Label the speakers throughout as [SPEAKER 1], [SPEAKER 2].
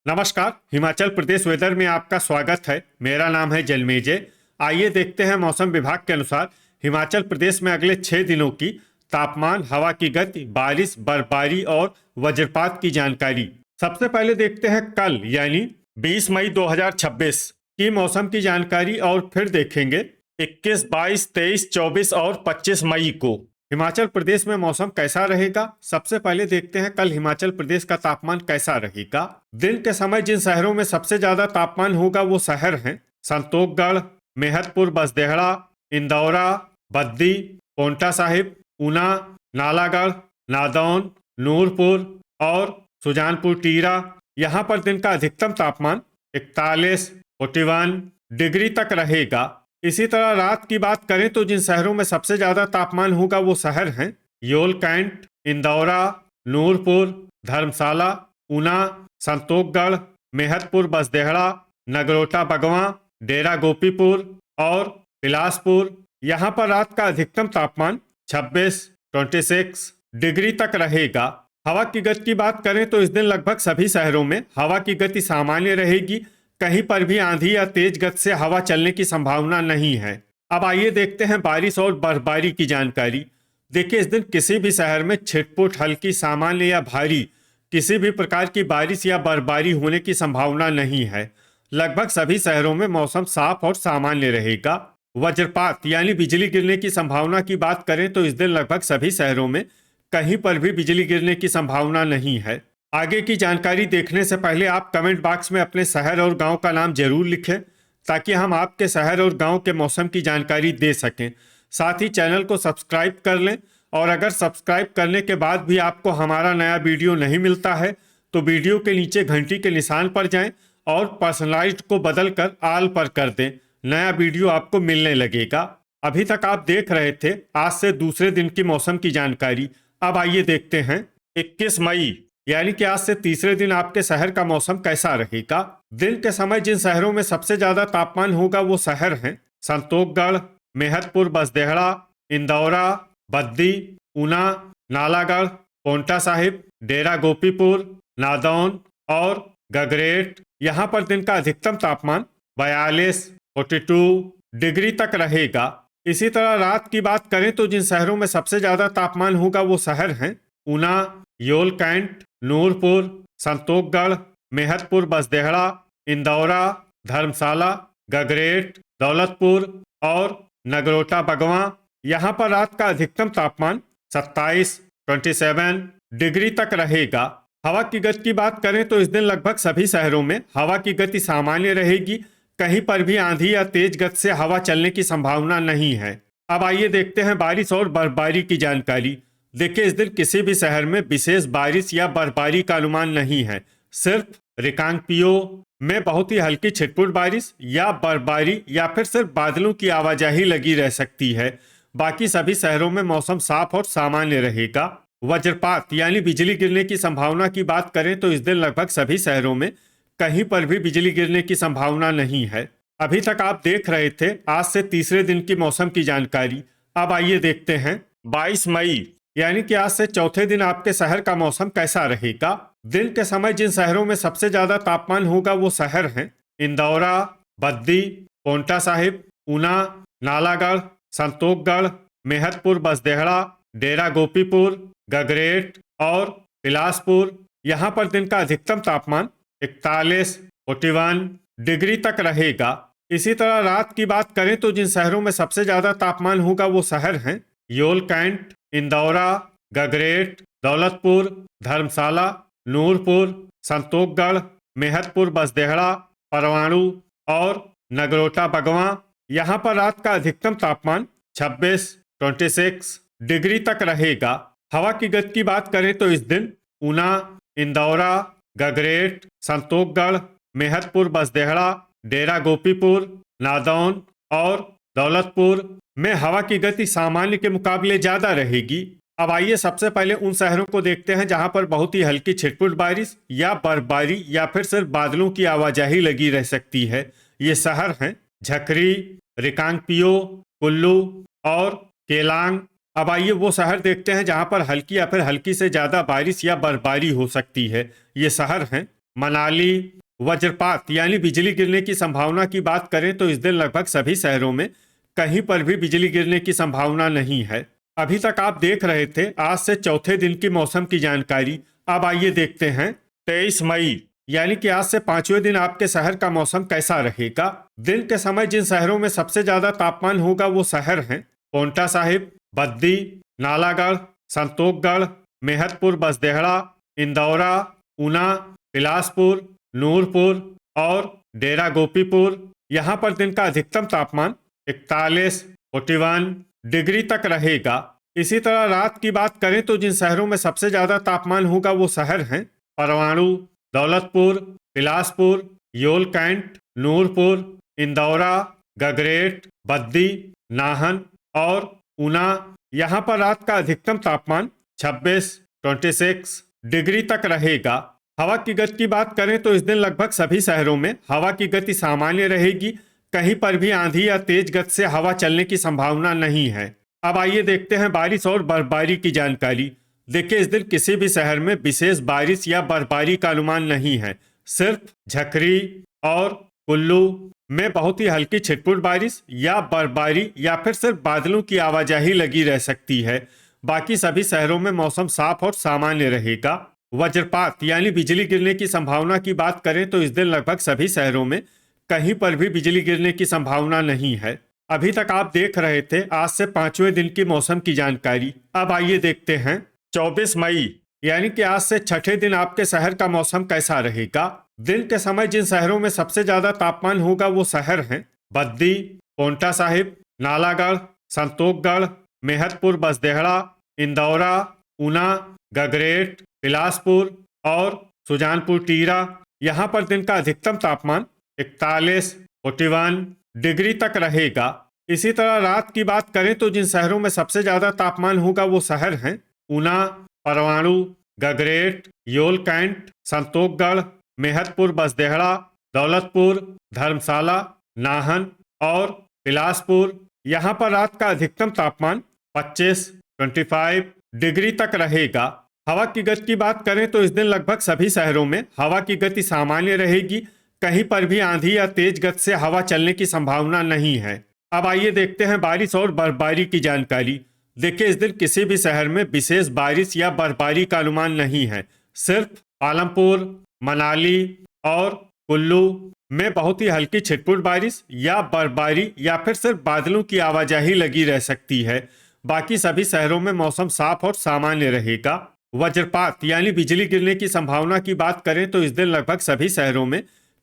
[SPEAKER 1] नमस्कार। हिमाचल प्रदेश वेदर में आपका स्वागत है। मेरा नाम है जलमेजय। आइए देखते हैं मौसम विभाग के अनुसार हिमाचल प्रदेश में अगले 6 दिनों की तापमान, हवा की गति, बारिश, बर्फबारी और वज्रपात की जानकारी। सबसे पहले देखते हैं कल यानी 20 मई 2026 की मौसम की जानकारी और फिर देखेंगे 21, 22, 23, 24 और 25 मई को हिमाचल प्रदेश में मौसम कैसा रहेगा। सबसे पहले देखते हैं कल हिमाचल प्रदेश का तापमान कैसा रहेगा। दिन के समय जिन शहरों में सबसे ज्यादा तापमान होगा वो शहर हैं संतोखगढ़, मेहतपुर, बसदेहड़ा, इंदौरा, बद्दी, पोंटा साहिब, ऊना, नालागढ़, नादौन, नूरपुर और सुजानपुर टीरा। यहाँ पर दिन का अधिकतम तापमान 41, 41 डिग्री तक रहेगा। इसी तरह रात की बात करें तो जिन शहरों में सबसे ज्यादा तापमान होगा वो शहर हैं योल कैंट, इंदौरा, नूरपुर, धर्मशाला, ऊना, संतोखगढ़, मेहतपुर, बसदेहड़ा, नगरोटा बगवां, डेरा गोपीपुर और बिलासपुर। यहाँ पर रात का अधिकतम तापमान 26, 26 डिग्री तक रहेगा। हवा की गति की बात करें तो इस दिन लगभग सभी शहरों में हवा की गति सामान्य रहेगी। कहीं पर भी आंधी या तेज गति से हवा चलने की संभावना नहीं है। अब आइए देखते हैं बारिश और बर्फबारी की जानकारी। देखिए, इस दिन किसी भी शहर में छिटपुट, हल्की, सामान्य या भारी किसी भी प्रकार की बारिश या बर्फबारी होने की संभावना नहीं है। लगभग सभी शहरों में मौसम साफ और सामान्य रहेगा। वज्रपात यानी बिजली गिरने की संभावना की बात करें तो इस दिन लगभग सभी शहरों में कहीं पर भी बिजली गिरने की संभावना नहीं है। आगे की जानकारी देखने से पहले आप कमेंट बॉक्स में अपने शहर और गांव का नाम जरूर लिखें ताकि हम आपके शहर और गांव के मौसम की जानकारी दे सकें। साथ ही चैनल को सब्सक्राइब कर लें और अगर सब्सक्राइब करने के बाद भी आपको हमारा नया वीडियो नहीं मिलता है तो वीडियो के नीचे घंटी के निशान पर जाएं और पर्सनलाइज्ड को बदल कर ऑल पर कर दें। नया वीडियो आपको मिलने लगेगा। अभी तक आप देख रहे थे आज से दूसरे दिन की मौसम की जानकारी। अब आइए देखते हैं 21 मई यानी कि आज से तीसरे दिन आपके शहर का मौसम कैसा रहेगा। दिन के समय जिन शहरों में सबसे ज्यादा तापमान होगा वो शहर हैं संतोखगढ़, मेहतपुर, बसदेहड़ा, इंदौरा, बद्दी, ऊना, नालागढ़, पोंटा साहिब, डेरा गोपीपुर, नादौन और गगरेट। यहाँ पर दिन का अधिकतम तापमान 42, 42 डिग्री तक रहेगा। इसी तरह रात की बात करें तो जिन शहरों में सबसे ज्यादा तापमान होगा वो शहर हैं ऊना, योल कैंट, नूरपुर, संतोखगढ़, मेहतपुर, बसदेहड़ा, इंदौरा, धर्मशाला, गगरेट, दौलतपुर और नगरोटा बगवां। यहाँ पर रात का अधिकतम तापमान 27, 27 डिग्री तक रहेगा। हवा की गति की बात करें तो इस दिन लगभग सभी शहरों में हवा की गति सामान्य रहेगी। कहीं पर भी आंधी या तेज गति से हवा चलने की संभावना नहीं है। अब आइए देखते हैं बारिश और बर्फबारी की जानकारी। देखिए, इस दिन किसी भी शहर में विशेष बारिश या बर्फबारी का अनुमान नहीं है। सिर्फ रिकांगपिओ में बहुत ही हल्की छिटपुट बारिश या बर्फबारी या फिर सिर्फ बादलों की आवाजाही लगी रह सकती है। बाकी सभी शहरों में मौसम साफ और सामान्य रहेगा। वज्रपात यानी बिजली गिरने की संभावना की बात करें तो इस दिन लगभग सभी शहरों में कहीं पर भी बिजली गिरने की संभावना नहीं है। अभी तक आप देख रहे थे आज से तीसरे दिन की मौसम की जानकारी। अब आइए देखते हैं 22 मई यानी कि आज से चौथे दिन आपके शहर का मौसम कैसा रहेगा। दिन के समय जिन शहरों में सबसे ज्यादा तापमान होगा वो शहर हैं इंदौरा, बद्दी, पोंटा साहिब, ऊना, नालागढ़, संतोखगढ़, मेहतपुर, बसदेहड़ा, डेरा गोपीपुर, गगरेट और बिलासपुर। यहाँ पर दिन का अधिकतम तापमान 41, 41 डिग्री तक रहेगा। इसी तरह रात की बात करें तो जिन शहरों में सबसे ज्यादा तापमान होगा वो शहर हैं योल कैंट, इंदौरा, गगरेट, दौलतपुर, धर्मशाला, नूरपुर, संतोखगढ़, मेहतपुर, बसदेहड़ा, परवाणु और नगरोटा बगवां। यहाँ पर रात का अधिकतम तापमान 26, 26 डिग्री तक रहेगा। हवा की गति की बात करें तो इस दिन ऊना, इंदौरा, गगरेट, संतोखगढ़, मेहतपुर, बसदेहड़ा, डेरा गोपीपुर, नादौन और दौलतपुर में हवा की गति सामान्य के मुकाबले ज्यादा रहेगी। अब आइए सबसे पहले उन शहरों को देखते हैं जहां पर बहुत ही हल्की छिटपुट बारिश या बर्फबारी या फिर सिर्फ बादलों की आवाजाही लगी रह सकती है। ये शहर हैं झकरी, रिकांगपिओ, कुल्लू और केलांग। अब आइए वो शहर देखते हैं जहां पर हल्की या फिर हल्की से ज्यादा बारिश या बर्फबारी हो सकती है। ये शहर हैं मनाली। वज्रपात यानी बिजली गिरने की संभावना की बात करें तो इस दिन लगभग सभी शहरों में कहीं पर भी बिजली गिरने की संभावना नहीं है। अभी तक आप देख रहे थे आज से चौथे दिन की मौसम की जानकारी। अब आइए देखते हैं 23 मई यानी कि आज से पांचवें दिन आपके शहर का मौसम कैसा रहेगा। दिन के समय जिन शहरों में सबसे ज्यादा तापमान होगा वो शहर हैं पांवटा साहिब, बद्दी, नालागढ़, संतोखगढ़, मेहतपुर, बसदेहड़ा, इंदौरा, ऊना, बिलासपुर, नूरपुर और डेरा गोपीपुर। यहाँ पर दिन का अधिकतम तापमान 41, 41 डिग्री तक रहेगा। इसी तरह रात की बात करें तो जिन शहरों में सबसे ज्यादा तापमान होगा वो शहर हैं परवाणु, दौलतपुर, बिलासपुर, योल कैंट, नूरपुर, इंदौरा, गगरेट, बद्दी, नाहन और ऊना। यहाँ पर रात का अधिकतम तापमान 26, 26 डिग्री तक रहेगा। हवा की गति की बात करें तो इस दिन लगभग सभी शहरों में हवा की गति सामान्य रहेगी। कहीं पर भी आंधी या तेज गति से हवा चलने की संभावना नहीं है। अब आइए देखते हैं बारिश और बर्फबारी की जानकारी। देखिए इस दिन किसी भी शहर में विशेष बारिश या बर्फबारी का अनुमान नहीं है। सिर्फ झकरी और कुल्लू में बहुत ही हल्की छिटपुट बारिश या बर्फबारी या फिर सिर्फ बादलों की आवाजाही लगी रह सकती है। बाकी सभी शहरों में मौसम साफ और सामान्य रहेगा। वज्रपात यानी बिजली गिरने की संभावना की बात करें तो इस दिन लगभग सभी शहरों में कहीं पर भी बिजली गिरने की संभावना नहीं है। अभी तक आप देख रहे थे आज से पांचवें दिन की मौसम की जानकारी। अब आइए देखते हैं 24 मई यानी कि आज से छठे दिन आपके शहर का मौसम कैसा रहेगा। दिन के समय जिन शहरों में सबसे ज्यादा तापमान होगा वो शहर हैं बद्दी, पांवटा साहिब, नालागढ़, संतोखगढ़, मेहतपुर, बसदेहड़ा, इंदौरा, ऊना, गगरेट, बिलासपुर और सुजानपुर टीरा। यहाँ पर दिन का अधिकतम तापमान 41, 41 डिग्री तक रहेगा। इसी तरह रात की बात करें तो जिन शहरों में सबसे ज्यादा तापमान होगा वो शहर हैं ऊना, परवाणु, गगरेट, योल कैंट, संतोखगढ़, मेहतपुर, बसदेहड़ा, दौलतपुर, धर्मशाला, नाहन और बिलासपुर। यहाँ पर रात का अधिकतम तापमान 25, 25 डिग्री तक रहेगा। हवा की गति की बात करें तो इस दिन लगभग सभी शहरों में हवा की गति सामान्य रहेगी। कहीं पर भी आंधी या तेज गति से हवा चलने की संभावना नहीं है। अब आइए देखते हैं बारिश और बर्फबारी की जानकारी। देखिए इस दिन किसी भी शहर में विशेष बारिश या बर्फबारी का अनुमान नहीं है। सिर्फ पालमपुर, मनाली और कुल्लू में बहुत ही हल्की छिटपुट बारिश या बर्फबारी या फिर सिर्फ बादलों की आवाजाही लगी रह सकती है। बाकी सभी शहरों में मौसम साफ और सामान्य रहेगा। वज्रपात यानी बिजली गिरने की संभावना की बात करें तो इस दिन लगभग सभी शहरों में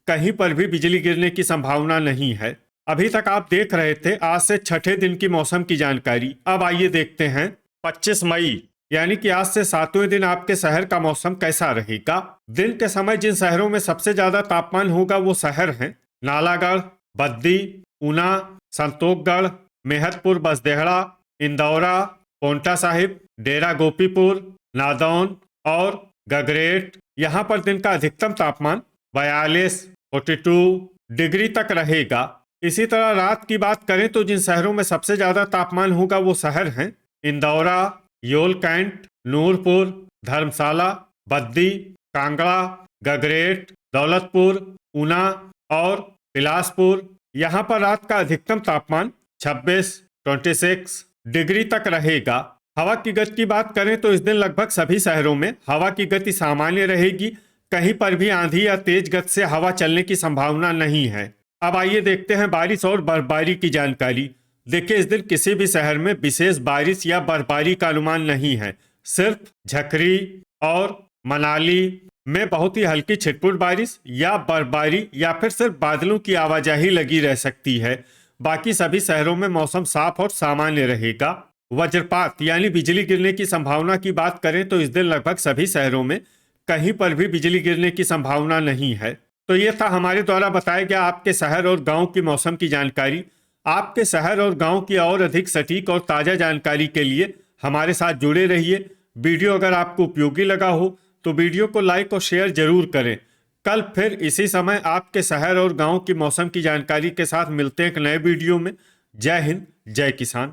[SPEAKER 1] कहीं पर भी बिजली गिरने की संभावना नहीं है। अभी तक आप देख रहे थे आज से छठे दिन की मौसम की जानकारी। अब आइए देखते हैं 25 मई यानी कि आज से सातवें दिन आपके शहर का मौसम कैसा रहेगा। दिन के समय जिन शहरों में सबसे ज्यादा तापमान होगा वो शहर हैं नालागढ़, बद्दी, ऊना, संतोखगढ़, मेहतपुर, बसदेहड़ा, इंदौरा, पांवटा साहिब, डेरा गोपीपुर, नादौन और गगरेट। यहाँ पर दिन का अधिकतम तापमान 42, 42 डिग्री तक रहेगा। इसी तरह रात की बात करें तो जिन शहरों में सबसे ज्यादा तापमान होगा वो शहर हैं इंदौरा, योल कैंट, नूरपुर, धर्मशाला, बद्दी, कांगड़ा, गगरेट, दौलतपुर, ऊना और बिलासपुर। यहाँ पर रात का अधिकतम तापमान 26, 26 डिग्री तक रहेगा। हवा की गति की बात करें तो इस दिन लगभग सभी शहरों में हवा की गति सामान्य रहेगी। कहीं पर भी आंधी या तेज गति से हवा चलने की संभावना नहीं है। अब आइए देखते हैं बारिश और बर्फबारी की जानकारी। देखिए इस दिन किसी भी शहर में विशेष बारिश या बर्फबारी का अनुमान नहीं है। सिर्फ झकरी और मनाली में बहुत ही हल्की छिटपुट बारिश या बर्फबारी या फिर सिर्फ बादलों की आवाजाही लगी रह सकती है। बाकी सभी शहरों में मौसम साफ और सामान्य रहेगा। वज्रपात यानी बिजली गिरने की संभावना की बात करें तो इस दिन लगभग सभी शहरों में कहीं पर भी बिजली गिरने की संभावना नहीं है। तो ये था हमारे द्वारा बताया गया आपके शहर और गांव की मौसम की जानकारी। आपके शहर और गांव की और अधिक सटीक और ताज़ा जानकारी के लिए हमारे साथ जुड़े रहिए। वीडियो अगर आपको उपयोगी लगा हो तो वीडियो को लाइक और शेयर जरूर करें। कल फिर इसी समय आपके शहर और गांव की मौसम की जानकारी के साथ मिलते हैं एक नए वीडियो में। जय हिंद, जय किसान।